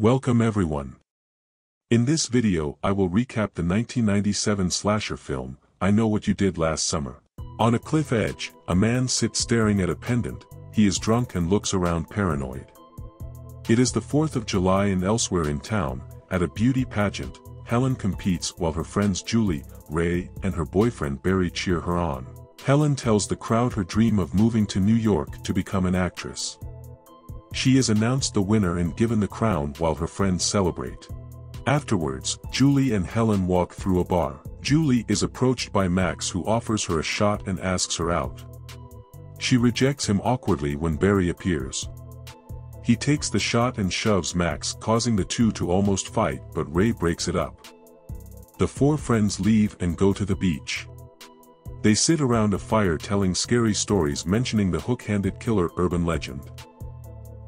Welcome everyone. In this video I will recap the 1997 slasher film, I Know What You Did Last Summer. On a cliff edge, a man sits staring at a pendant. He is drunk and looks around paranoid. It is the 4th of July and elsewhere in town, at a beauty pageant, Helen competes while her friends Julie, Ray, and her boyfriend Barry cheer her on. Helen tells the crowd her dream of moving to New York to become an actress. She is announced the winner and given the crown while her friends celebrate. Afterwards, Julie and Helen walk through a bar. Julie is approached by Max, who offers her a shot and asks her out. She rejects him awkwardly when Barry appears. He takes the shot and shoves Max, causing the two to almost fight, but Ray breaks it up. The four friends leave and go to the beach. They sit around a fire telling scary stories mentioning the hook-handed killer urban legend.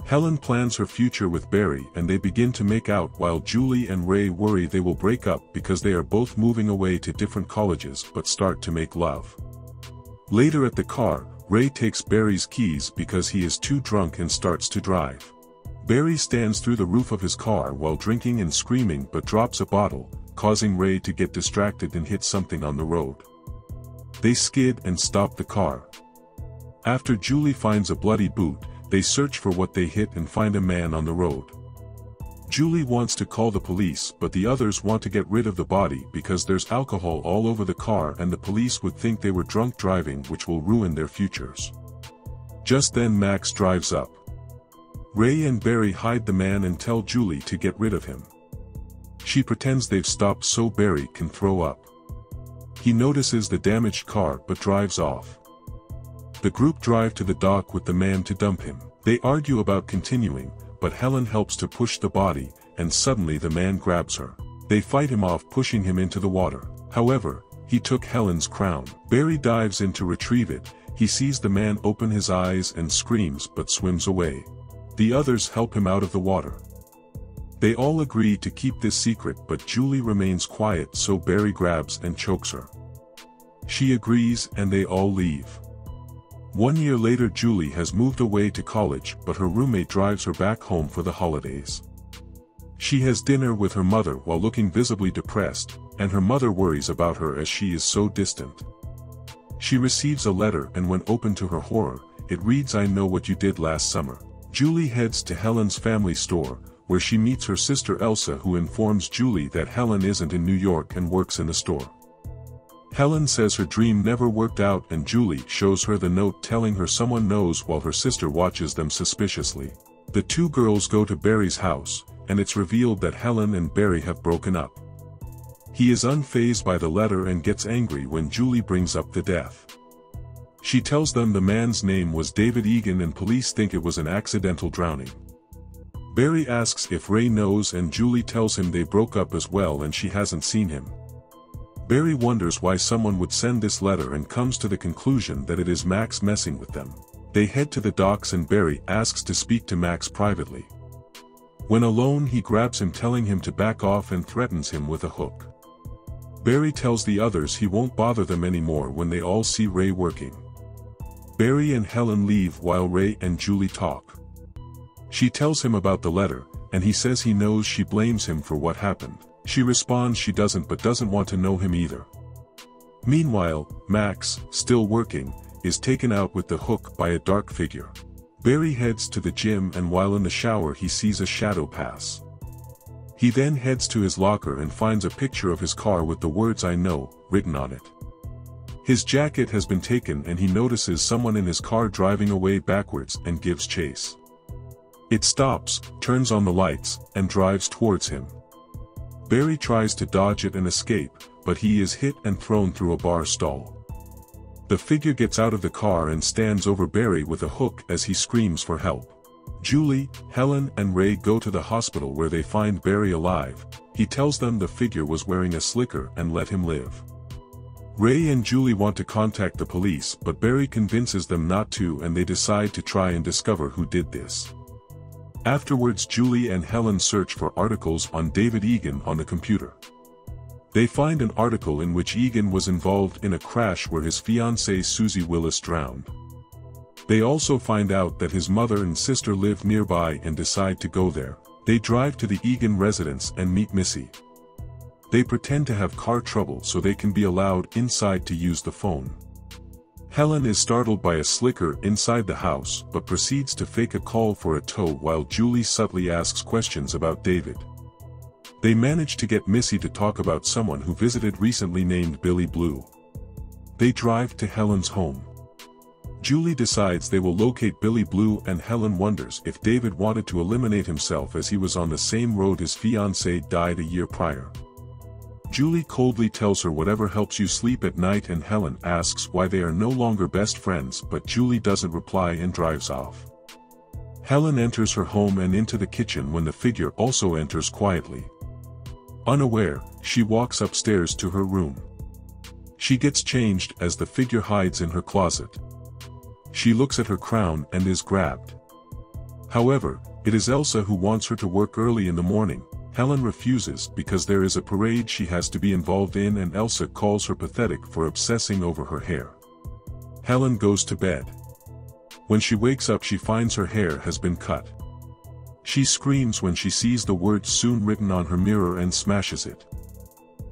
Helen plans her future with Barry and they begin to make out while Julie and Ray worry they will break up because they are both moving away to different colleges but start to make love. Later at the car, Ray takes Barry's keys because he is too drunk and starts to drive. Barry stands through the roof of his car while drinking and screaming but drops a bottle, causing Ray to get distracted and hit something on the road. They skid and stop the car. After Julie finds a bloody boot, they search for what they hit and find a man on the road. Julie wants to call the police, but the others want to get rid of the body because there's alcohol all over the car and the police would think they were drunk driving, which will ruin their futures. Just then Max drives up. Ray and Barry hide the man and tell Julie to get rid of him. She pretends they've stopped so Barry can throw up. He notices the damaged car but drives off. The group drive to the dock with the man to dump him. They argue about continuing, but Helen helps to push the body, and suddenly the man grabs her. They fight him off, pushing him into the water. However, he took Helen's crown. Barry dives in to retrieve it. He sees the man open his eyes and screams but swims away. The others help him out of the water. They all agree to keep this secret, but Julie remains quiet, so Barry grabs and chokes her. She agrees and they all leave. 1 year later, Julie has moved away to college, but her roommate drives her back home for the holidays. She has dinner with her mother while looking visibly depressed, and her mother worries about her as she is so distant. She receives a letter and when opened to her horror, it reads, "I know what you did last summer." Julie heads to Helen's family store, where she meets her sister Elsa, who informs Julie that Helen isn't in New York and works in the store. Helen says her dream never worked out and Julie shows her the note telling her someone knows while her sister watches them suspiciously. The two girls go to Barry's house, and it's revealed that Helen and Barry have broken up. He is unfazed by the letter and gets angry when Julie brings up the death. She tells them the man's name was David Egan and police think it was an accidental drowning. Barry asks if Ray knows and Julie tells him they broke up as well and she hasn't seen him. Barry wonders why someone would send this letter and comes to the conclusion that it is Max messing with them. They head to the docks and Barry asks to speak to Max privately. When alone, he grabs him, telling him to back off and threatens him with a hook. Barry tells the others he won't bother them anymore when they all see Ray working. Barry and Helen leave while Ray and Julie talk. She tells him about the letter, and he says he knows she blames him for what happened. She responds she doesn't, but doesn't want to know him either. Meanwhile, Max, still working, is taken out with the hook by a dark figure. Barry heads to the gym and while in the shower he sees a shadow pass. He then heads to his locker and finds a picture of his car with the words "I know" written on it. His jacket has been taken and he notices someone in his car driving away backwards and gives chase. It stops, turns on the lights, and drives towards him. Barry tries to dodge it and escape, but he is hit and thrown through a bar stall. The figure gets out of the car and stands over Barry with a hook as he screams for help. Julie, Helen and Ray go to the hospital where they find Barry alive. He tells them the figure was wearing a slicker and let him live. Ray and Julie want to contact the police, but Barry convinces them not to and they decide to try and discover who did this. Afterwards, Julie and Helen search for articles on David Egan on the computer. They find an article in which Egan was involved in a crash where his fiancée Susie Willis drowned. They also find out that his mother and sister live nearby and decide to go there. They drive to the Egan residence and meet Missy. They pretend to have car trouble so they can be allowed inside to use the phone. Helen is startled by a slicker inside the house but proceeds to fake a call for a tow while Julie subtly asks questions about David. They manage to get Missy to talk about someone who visited recently named Billy Blue. They drive to Helen's home. Julie decides they will locate Billy Blue and Helen wonders if David wanted to eliminate himself as he was on the same road his fiancée died a year prior. Julie coldly tells her whatever helps you sleep at night, and Helen asks why they are no longer best friends, but Julie doesn't reply and drives off. Helen enters her home and into the kitchen when the figure also enters quietly. Unaware, she walks upstairs to her room. She gets changed as the figure hides in her closet. She looks at her crown and is grabbed. However, it is Elsa who wants her to work early in the morning. Helen refuses because there is a parade she has to be involved in, and Elsa calls her pathetic for obsessing over her hair. Helen goes to bed. When she wakes up, she finds her hair has been cut. She screams when she sees the word "soon" written on her mirror and smashes it.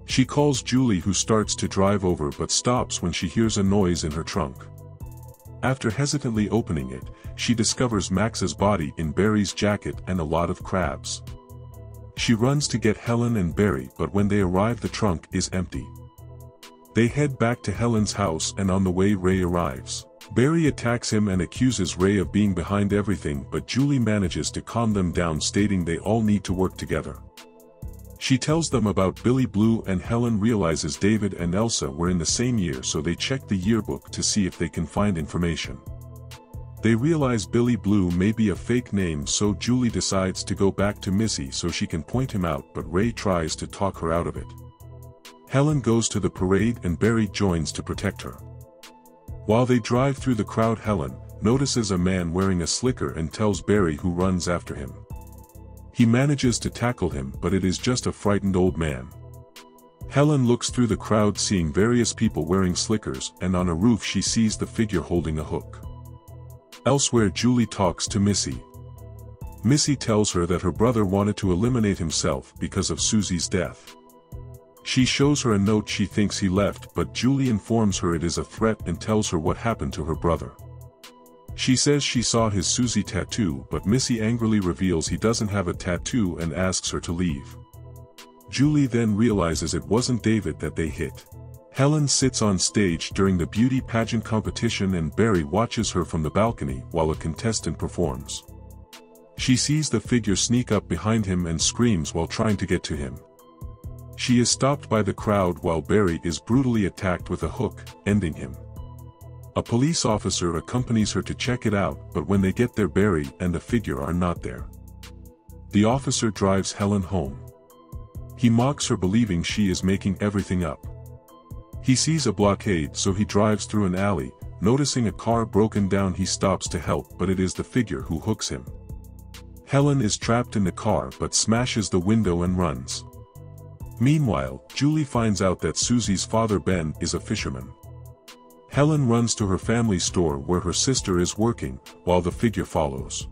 She calls Julie, who starts to drive over but stops when she hears a noise in her trunk. After hesitantly opening it, she discovers Max's body in Barry's jacket and a lot of crabs. She runs to get Helen and Barry, but when they arrive the trunk is empty. They head back to Helen's house, and on the way Ray arrives. Barry attacks him and accuses Ray of being behind everything, but Julie manages to calm them down, stating they all need to work together. She tells them about Billy Blue, and Helen realizes David and Elsa were in the same year, so they check the yearbook to see if they can find information. They realize Billy Blue may be a fake name, so Julie decides to go back to Missy so she can point him out, but Ray tries to talk her out of it. Helen goes to the parade and Barry joins to protect her. While they drive through the crowd, Helen notices a man wearing a slicker and tells Barry, who runs after him. He manages to tackle him, but it is just a frightened old man. Helen looks through the crowd, seeing various people wearing slickers, and on a roof she sees the figure holding a hook. Elsewhere, Julie talks to Missy. Missy tells her that her brother wanted to eliminate himself because of Susie's death. She shows her a note she thinks he left, but Julie informs her it is a threat and tells her what happened to her brother. She says she saw his Susie tattoo, but Missy angrily reveals he doesn't have a tattoo and asks her to leave. Julie then realizes it wasn't David that they hit. Helen sits on stage during the beauty pageant competition, and Barry watches her from the balcony while a contestant performs. She sees the figure sneak up behind him and screams while trying to get to him. She is stopped by the crowd while Barry is brutally attacked with a hook, ending him. A police officer accompanies her to check it out, but when they get there, Barry and the figure are not there. The officer drives Helen home. He mocks her, believing she is making everything up. He sees a blockade, so he drives through an alley. Noticing a car broken down, he stops to help, but it is the figure who hooks him. Helen is trapped in the car but smashes the window and runs. Meanwhile, Julie finds out that Susie's father Ben is a fisherman. Helen runs to her family store where her sister is working, while the figure follows.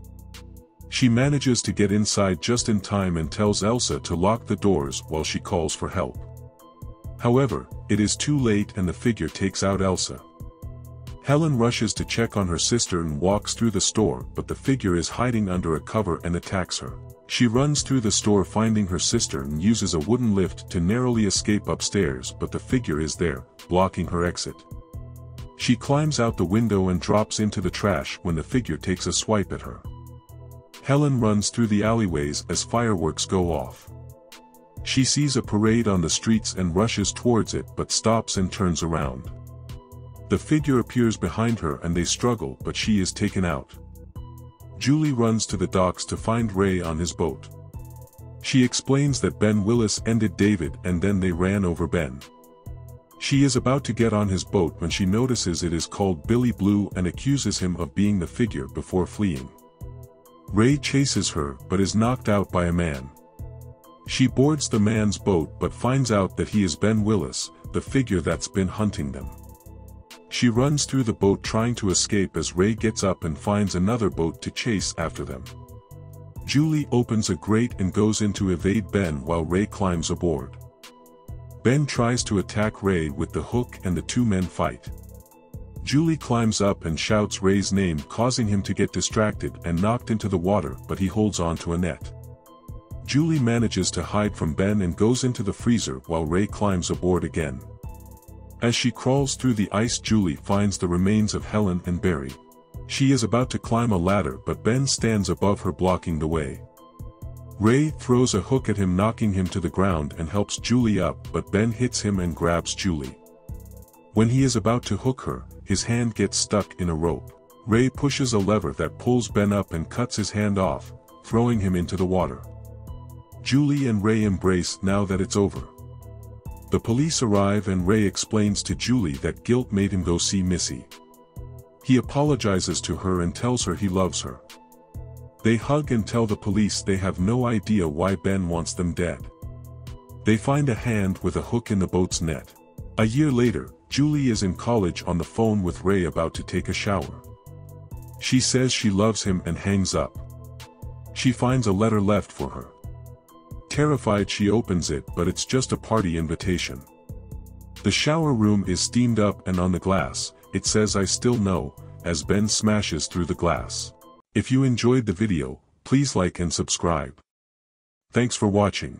She manages to get inside just in time and tells Elsa to lock the doors while she calls for help. However, it is too late and the figure takes out Elsa. Helen rushes to check on her sister and walks through the store, but the figure is hiding under a cover and attacks her. She runs through the store finding her sister and uses a wooden lift to narrowly escape upstairs, but the figure is there, blocking her exit. She climbs out the window and drops into the trash when the figure takes a swipe at her. Helen runs through the alleyways as fireworks go off. She sees a parade on the streets and rushes towards it but stops and turns around. The figure appears behind her and they struggle, but she is taken out. Julie runs to the docks to find Ray on his boat. She explains that Ben Willis ended David and then they ran over Ben. She is about to get on his boat when she notices it is called Billy Blue and accuses him of being the figure before fleeing. Ray chases her but is knocked out by a man. She boards the man's boat but finds out that he is Ben Willis, the figure that's been hunting them. She runs through the boat trying to escape as Ray gets up and finds another boat to chase after them. Julie opens a grate and goes in to evade Ben while Ray climbs aboard. Ben tries to attack Ray with the hook and the two men fight. Julie climbs up and shouts Ray's name, causing him to get distracted and knocked into the water, but he holds on to a net. Julie manages to hide from Ben and goes into the freezer while Ray climbs aboard again. As she crawls through the ice, Julie finds the remains of Helen and Barry. She is about to climb a ladder, but Ben stands above her, blocking the way. Ray throws a hook at him, knocking him to the ground, and helps Julie up, but Ben hits him and grabs Julie. When he is about to hook her, his hand gets stuck in a rope. Ray pushes a lever that pulls Ben up and cuts his hand off, throwing him into the water. Julie and Ray embrace now that it's over. The police arrive and Ray explains to Julie that guilt made him go see Missy. He apologizes to her and tells her he loves her. They hug and tell the police they have no idea why Ben wants them dead. They find a hand with a hook in the boat's net. A year later, Julie is in college on the phone with Ray about to take a shower. She says she loves him and hangs up. She finds a letter left for her. Terrified, she opens it, but it's just a party invitation. The shower room is steamed up and on the glass, it says "I still know," as Ben smashes through the glass. If you enjoyed the video, please like and subscribe. Thanks for watching.